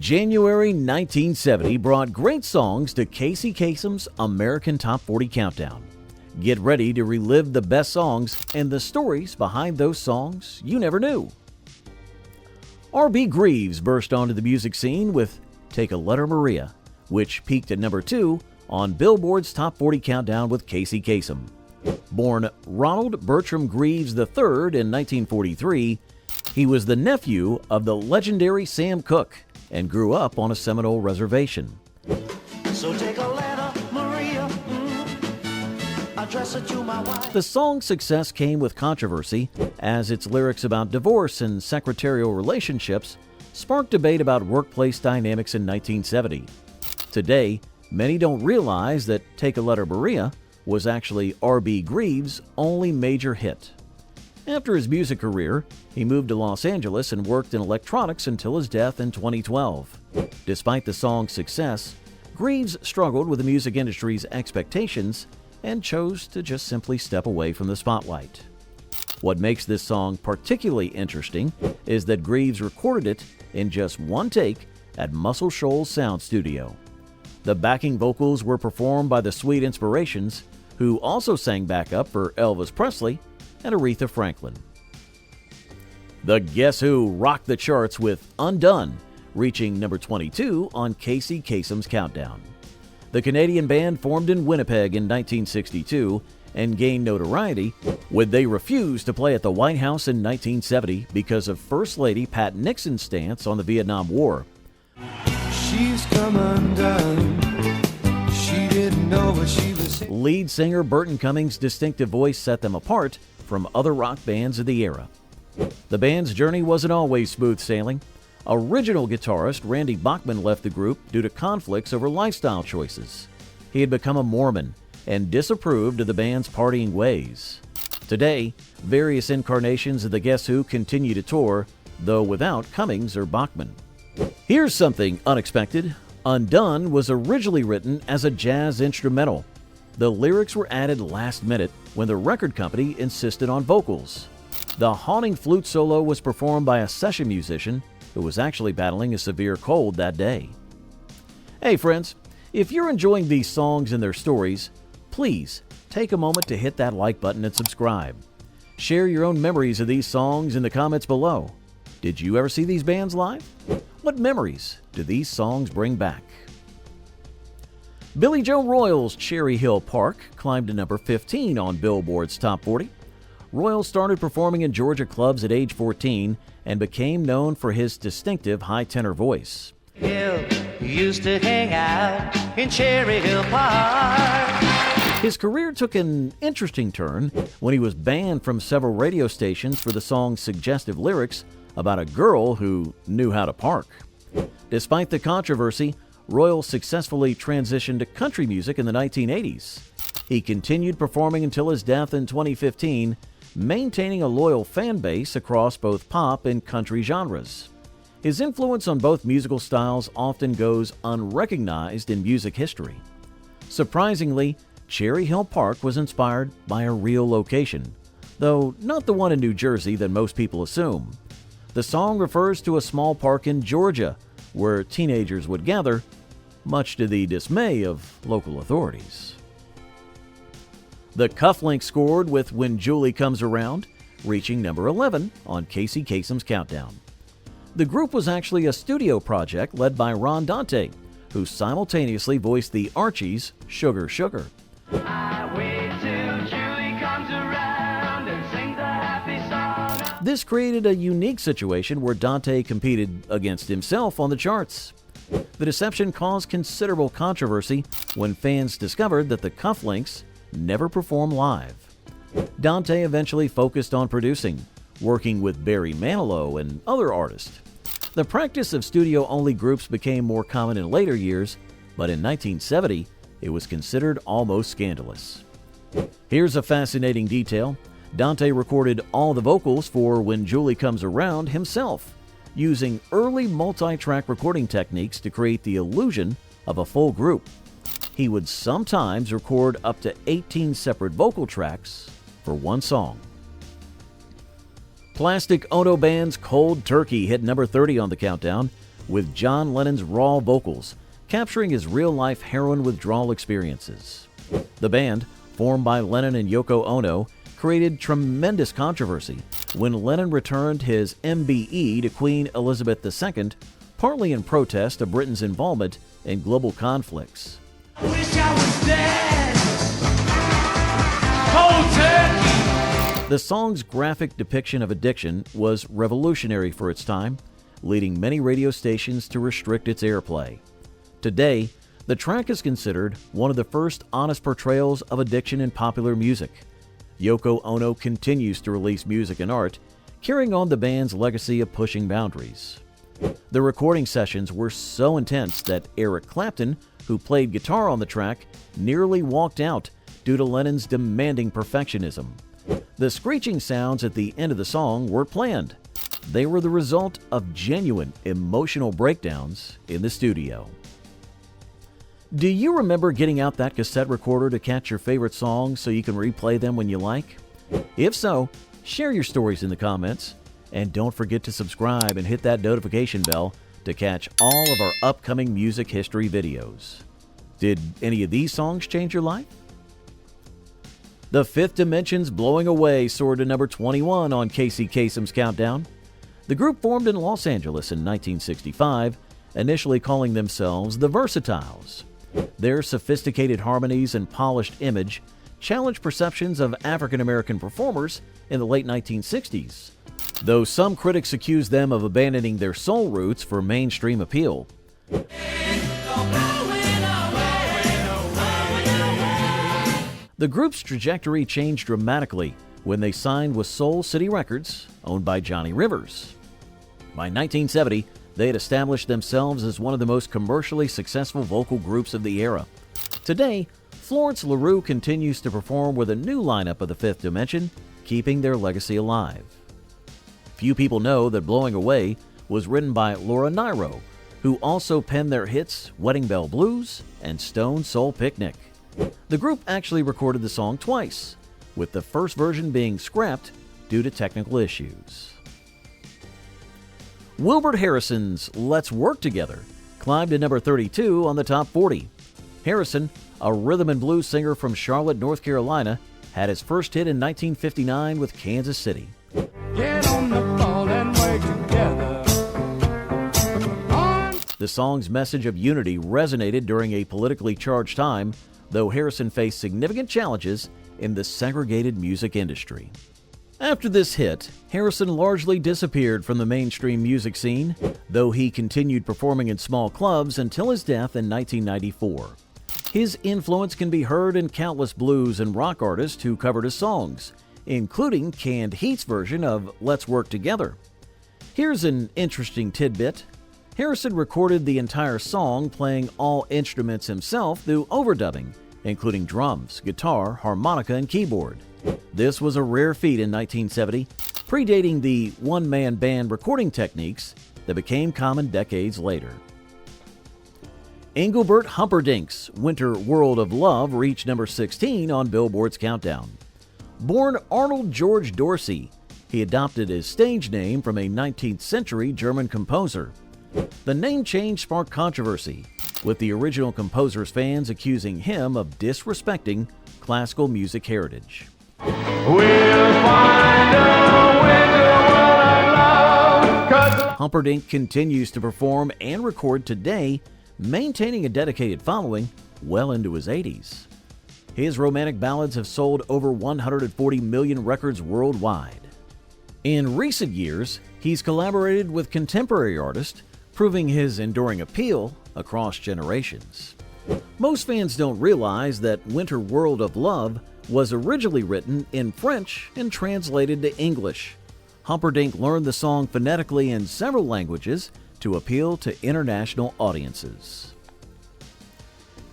January 1970 brought great songs to Casey Kasem's American Top 40 Countdown. Get ready to relive the best songs and the stories behind those songs you never knew. R.B. Greaves burst onto the music scene with Take a Letter Maria, which peaked at number 2 on Billboard's Top 40 Countdown with Casey Kasem. Born Ronald Bertram Greaves III in 1943, he was the nephew of the legendary Sam Cooke and grew up on a Seminole reservation. So take a letter, Maria, address it to my wife. The song's success came with controversy, as its lyrics about divorce and secretarial relationships sparked debate about workplace dynamics in 1970. Today, many don't realize that Take a Letter Maria was actually R.B. Greaves' only major hit. After his music career, he moved to Los Angeles and worked in electronics until his death in 2012. Despite the song's success, Greaves struggled with the music industry's expectations and chose to just simply step away from the spotlight. What makes this song particularly interesting is that Greaves recorded it in just one take at Muscle Shoals Sound Studio. The backing vocals were performed by the Sweet Inspirations, who also sang backup for Elvis Presley and Aretha Franklin. The Guess Who rocked the charts with Undone, reaching number 22 on Casey Kasem's Countdown. The Canadian band formed in Winnipeg in 1962 and gained notoriety when they refused to play at the White House in 1970 because of First Lady Pat Nixon's stance on the Vietnam War. She's come undone. She didn't know what she was saying. Lead singer Burton Cummings' distinctive voice set them apart from other rock bands of the era. The band's journey wasn't always smooth sailing. Original guitarist Randy Bachman left the group due to conflicts over lifestyle choices. He had become a Mormon and disapproved of the band's partying ways. Today, various incarnations of the Guess Who continue to tour, though without Cummings or Bachman. Here's something unexpected. Undone was originally written as a jazz instrumental. The lyrics were added last minute when the record company insisted on vocals. The haunting flute solo was performed by a session musician who was actually battling a severe cold that day. Hey friends, if you're enjoying these songs and their stories, please take a moment to hit that like button and subscribe. Share your own memories of these songs in the comments below. Did you ever see these bands live? What memories do these songs bring back? Billy Joe Royal's Cherry Hill Park climbed to number 15 on Billboard's Top 40. Royal started performing in Georgia clubs at age 14 and became known for his distinctive high tenor voice. Hill used to hang out in Cherry Hill Park. His career took an interesting turn when he was banned from several radio stations for the song's suggestive lyrics about a girl who knew how to park. Despite the controversy, Royal successfully transitioned to country music in the 1980s. He continued performing until his death in 2015, maintaining a loyal fan base across both pop and country genres. His influence on both musical styles often goes unrecognized in music history. Surprisingly, Cherry Hill Park was inspired by a real location, though not the one in New Jersey that most people assume. The song refers to a small park in Georgia where teenagers would gather, much to the dismay of local authorities. The Cufflinks scored with When Julie Comes Around, reaching number 11 on Casey Kasem's Countdown. The group was actually a studio project led by Ron Dante, who simultaneously voiced the Archies' Sugar Sugar. I wait till Julie comes around and sings a happy song. This created a unique situation where Dante competed against himself on the charts. The deception caused considerable controversy when fans discovered that the Cufflinks never performed live. Dante eventually focused on producing, working with Barry Manilow and other artists. The practice of studio-only groups became more common in later years, but in 1970, it was considered almost scandalous. Here's a fascinating detail. Dante recorded all the vocals for When Julie Comes Around himself, using early multi-track recording techniques to create the illusion of a full group. He would sometimes record up to 18 separate vocal tracks for one song. Plastic Ono Band's Cold Turkey hit number 30 on the countdown, with John Lennon's raw vocals, capturing his real-life heroin withdrawal experiences. The band, formed by Lennon and Yoko Ono, created tremendous controversy when Lennon returned his MBE to Queen Elizabeth II, partly in protest of Britain's involvement in global conflicts. I wish I was dead. Cold turkey. The song's graphic depiction of addiction was revolutionary for its time, leading many radio stations to restrict its airplay. Today, the track is considered one of the first honest portrayals of addiction in popular music. Yoko Ono continues to release music and art, carrying on the band's legacy of pushing boundaries. The recording sessions were so intense that Eric Clapton, who played guitar on the track, nearly walked out due to Lennon's demanding perfectionism. The screeching sounds at the end of the song were planned. They were the result of genuine emotional breakdowns in the studio. Do you remember getting out that cassette recorder to catch your favorite songs so you can replay them when you like? If so, share your stories in the comments, and don't forget to subscribe and hit that notification bell to catch all of our upcoming music history videos. Did any of these songs change your life? The Fifth Dimension's Blowing Away soared to number 21 on Casey Kasem's countdown. The group formed in Los Angeles in 1965, initially calling themselves the Versatiles. Their sophisticated harmonies and polished image challenged perceptions of African American performers in the late 1960s, though some critics accused them of abandoning their soul roots for mainstream appeal. The group's trajectory changed dramatically when they signed with Soul City Records, owned by Johnny Rivers. By 1970, they had established themselves as one of the most commercially successful vocal groups of the era. Today, Florence LaRue continues to perform with a new lineup of the Fifth Dimension, keeping their legacy alive. Few people know that Blowing Away was written by Laura Nyro, who also penned their hits Wedding Bell Blues and Stone Soul Picnic. The group actually recorded the song twice, with the first version being scrapped due to technical issues. Wilbert Harrison's Let's Work Together climbed to number 32 on the top 40. Harrison, a rhythm and blues singer from Charlotte, North Carolina, had his first hit in 1959 with Kansas City. Get on the floor and work together. The song's message of unity resonated during a politically charged time, though Harrison faced significant challenges in the segregated music industry. After this hit, Harrison largely disappeared from the mainstream music scene, though he continued performing in small clubs until his death in 1994. His influence can be heard in countless blues and rock artists who covered his songs, including Canned Heat's version of Let's Work Together. Here's an interesting tidbit. Harrison recorded the entire song playing all instruments himself through overdubbing, including drums, guitar, harmonica, and keyboard. This was a rare feat in 1970, predating the one-man band recording techniques that became common decades later. Engelbert Humperdinck's Winter World of Love reached number 16 on Billboard's countdown. Born Arnold George Dorsey, he adopted his stage name from a 19th century German composer. The name change sparked controversy, with the original composer's fans accusing him of disrespecting classical music heritage. We'll find a winter world of love, 'cause Humperdinck continues to perform and record today, maintaining a dedicated following well into his 80s. His romantic ballads have sold over 140 million records worldwide. In recent years, he's collaborated with contemporary artists, proving his enduring appeal across generations. Most fans don't realize that Winter World of Love was originally written in French and translated to English. Humperdinck learned the song phonetically in several languages to appeal to international audiences.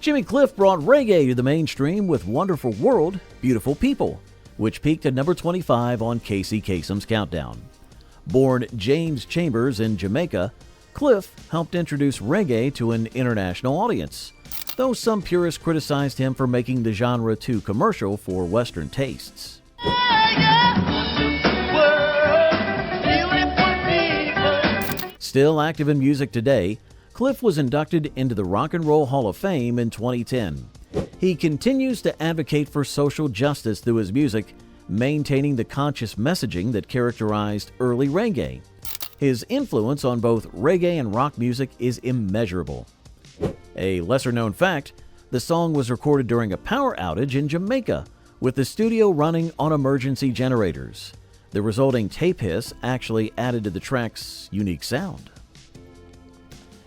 Jimmy Cliff brought reggae to the mainstream with Wonderful World, Beautiful People, which peaked at number 25 on Casey Kasem's countdown. Born James Chambers in Jamaica, Cliff helped introduce reggae to an international audience, though some purists criticized him for making the genre too commercial for Western tastes. Still active in music today, Cliff was inducted into the Rock and Roll Hall of Fame in 2010. He continues to advocate for social justice through his music, maintaining the conscious messaging that characterized early reggae. His influence on both reggae and rock music is immeasurable. A lesser-known fact, the song was recorded during a power outage in Jamaica, with the studio running on emergency generators. The resulting tape hiss actually added to the track's unique sound.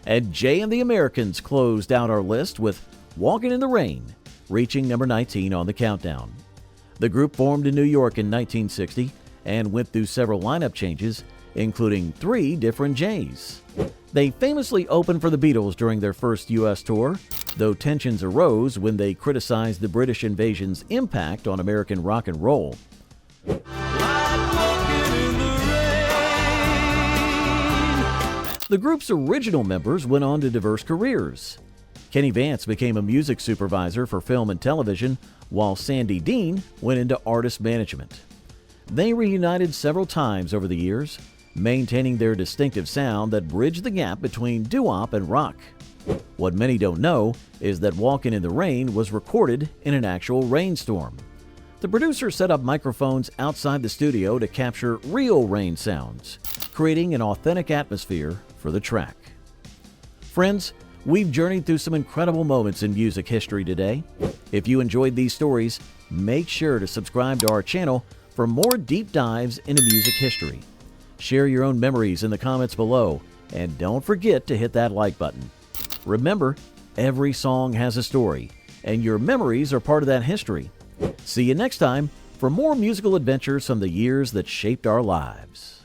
And Jay and the Americans closed out our list with Walking in the Rain, reaching number 19 on the countdown. The group formed in New York in 1960 and went through several lineup changes, including 3 different Jays. They famously opened for the Beatles during their first U.S. tour, though tensions arose when they criticized the British invasion's impact on American rock and roll. The group's original members went on to diverse careers. Kenny Vance became a music supervisor for film and television, while Sandy Dean went into artist management. They reunited several times over the years, maintaining their distinctive sound that bridged the gap between doo-wop and rock. What many don't know is that Walkin' in the Rain was recorded in an actual rainstorm. The producer set up microphones outside the studio to capture real rain sounds, creating an authentic atmosphere for the track. Friends, we've journeyed through some incredible moments in music history today. If you enjoyed these stories, make sure to subscribe to our channel for more deep dives into music history. Share your own memories in the comments below, and don't forget to hit that like button. Remember, every song has a story, and your memories are part of that history. See you next time for more musical adventures from the years that shaped our lives.